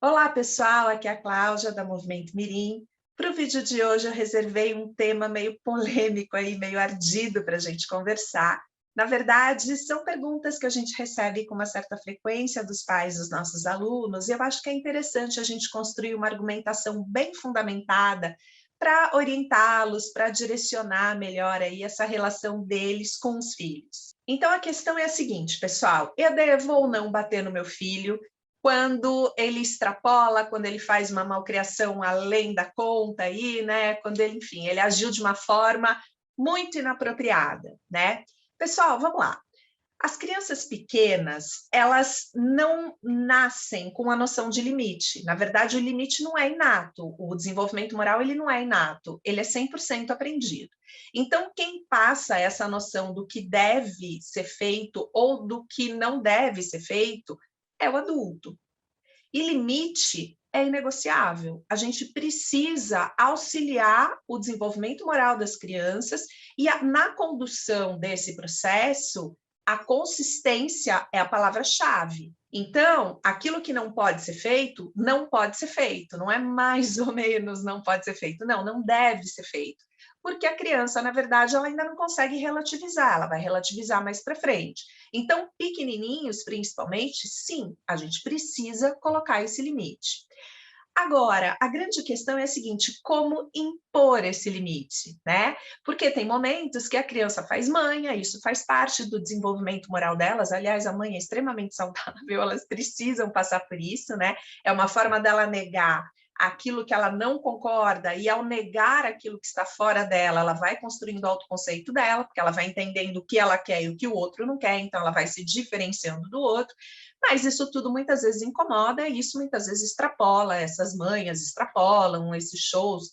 Olá, pessoal, aqui é a Cláudia, da Movimento Mirim. Para o vídeo de hoje, eu reservei um tema meio polêmico, aí, meio ardido para a gente conversar. Na verdade, são perguntas que a gente recebe com uma certa frequência dos pais dos nossos alunos, e eu acho que é interessante a gente construir uma argumentação bem fundamentada para orientá-los, para direcionar melhor aí essa relação deles com os filhos. Então, a questão é a seguinte, pessoal: eu devo ou não bater no meu filho quando ele extrapola, quando ele faz uma malcriação além da conta aí, né? Quando ele, enfim, ele agiu de uma forma muito inapropriada, né? Pessoal, vamos lá. As crianças pequenas, elas não nascem com a noção de limite. Na verdade, o limite não é inato. O desenvolvimento moral, ele não é inato. Ele é 100% aprendido. Então, quem passa essa noção do que deve ser feito ou do que não deve ser feito é o adulto. E limite é inegociável. A gente precisa auxiliar o desenvolvimento moral das crianças e na condução desse processo, a consistência é a palavra-chave. Então, aquilo que não pode ser feito, não pode ser feito. Não é mais ou menos não pode ser feito. Não, não deve ser feito. Porque a criança, na verdade, ela ainda não consegue relativizar, ela vai relativizar mais para frente. Então, pequenininhos, principalmente, sim, a gente precisa colocar esse limite. Agora, a grande questão é a seguinte: como impor esse limite, né? Porque tem momentos que a criança faz manha, isso faz parte do desenvolvimento moral delas. Aliás, a manha é extremamente saudável, elas precisam passar por isso, né? É uma forma dela negar aquilo que ela não concorda, e ao negar aquilo que está fora dela, ela vai construindo o autoconceito dela, porque ela vai entendendo o que ela quer e o que o outro não quer, então ela vai se diferenciando do outro. Mas isso tudo muitas vezes incomoda, e isso muitas vezes extrapola, essas manhas extrapolam esses shows,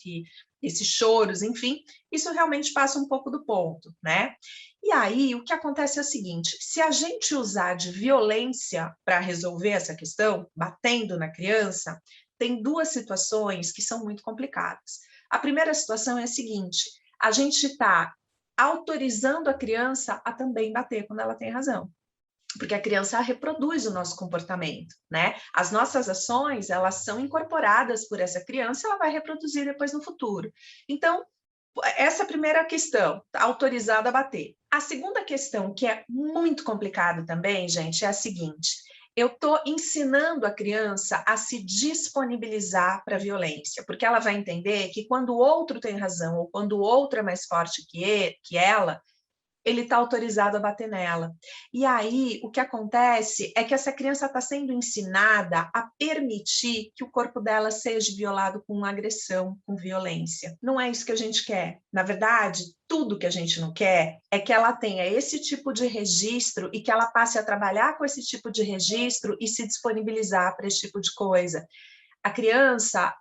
esses choros, enfim, isso realmente passa um pouco do ponto, né? E aí, o que acontece é o seguinte: se a gente usar de violência para resolver essa questão, batendo na criança, tem duas situações que são muito complicadas. A primeira situação é a seguinte: a gente está autorizando a criança a também bater quando ela tem razão, porque a criança reproduz o nosso comportamento, né? As nossas ações, elas são incorporadas por essa criança, ela vai reproduzir depois no futuro. Então, essa é a primeira questão, autorizada a bater. A segunda questão, que é muito complicada também, gente, é a seguinte: eu estou ensinando a criança a se disponibilizar para a violência, porque ela vai entender que quando o outro tem razão, ou quando o outro é mais forte que ela, ele está autorizado a bater nela. E aí, o que acontece é que essa criança está sendo ensinada a permitir que o corpo dela seja violado com agressão, com violência. Não é isso que a gente quer. Na verdade, tudo que a gente não quer é que ela tenha esse tipo de registro e que ela passe a trabalhar com esse tipo de registro e se disponibilizar para esse tipo de coisa. A criança,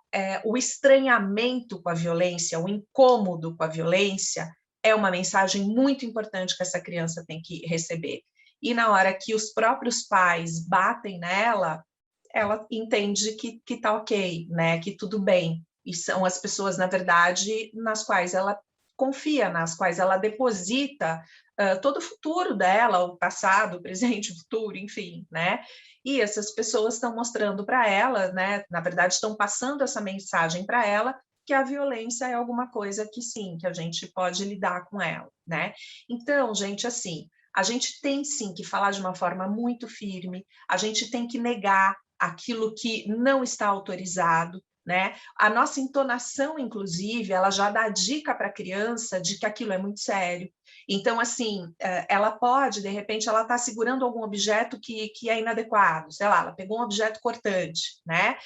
o estranhamento com a violência, o incômodo com a violência, é uma mensagem muito importante que essa criança tem que receber. E na hora que os próprios pais batem nela, ela entende que tá ok, né? Que tudo bem. E são as pessoas, na verdade, nas quais ela confia, nas quais ela deposita todo o futuro dela, o passado, o presente, o futuro, enfim, né? E essas pessoas estão mostrando para ela, né? Na verdade, estão passando essa mensagem para ela, que a violência é alguma coisa que sim, que a gente pode lidar com ela, né? Então, gente, assim, a gente tem sim que falar de uma forma muito firme, a gente tem que negar aquilo que não está autorizado, né? A nossa entonação, inclusive, ela já dá dica para a criança de que aquilo é muito sério. Então, assim, ela pode, de repente, ela está segurando algum objeto que é inadequado, sei lá, ela pegou um objeto cortante, né?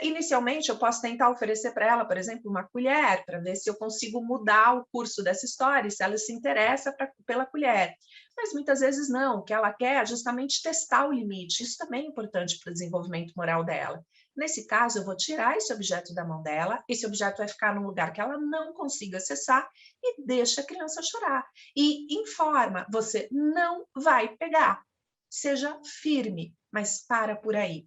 Inicialmente, eu posso tentar oferecer para ela, por exemplo, uma colher, para ver se eu consigo mudar o curso dessa história, se ela se interessa pela colher. Mas muitas vezes não, o que ela quer é justamente testar o limite. Isso também é importante para o desenvolvimento moral dela. Nesse caso, eu vou tirar esse objeto da mão dela, esse objeto vai ficar num lugar que ela não consiga acessar e deixa a criança chorar. E informa: você não vai pegar. Seja firme, mas para por aí.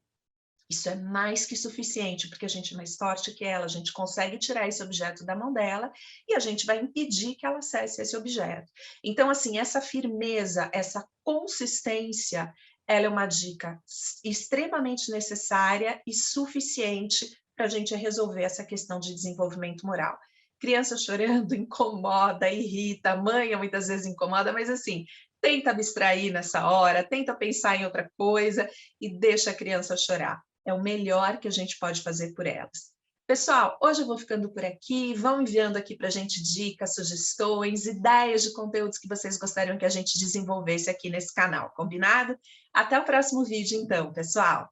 Isso é mais que suficiente, porque a gente é mais forte que ela, a gente consegue tirar esse objeto da mão dela e a gente vai impedir que ela acesse esse objeto. Então, assim, essa firmeza, essa consistência ela é uma dica extremamente necessária e suficiente para a gente resolver essa questão de desenvolvimento moral. Criança chorando incomoda, irrita, a mãe muitas vezes incomoda, mas assim, tenta abstrair nessa hora, tenta pensar em outra coisa e deixa a criança chorar. É o melhor que a gente pode fazer por elas. Pessoal, hoje eu vou ficando por aqui. Vão enviando aqui para a gente dicas, sugestões, ideias de conteúdos que vocês gostariam que a gente desenvolvesse aqui nesse canal, combinado? Até o próximo vídeo, então, pessoal!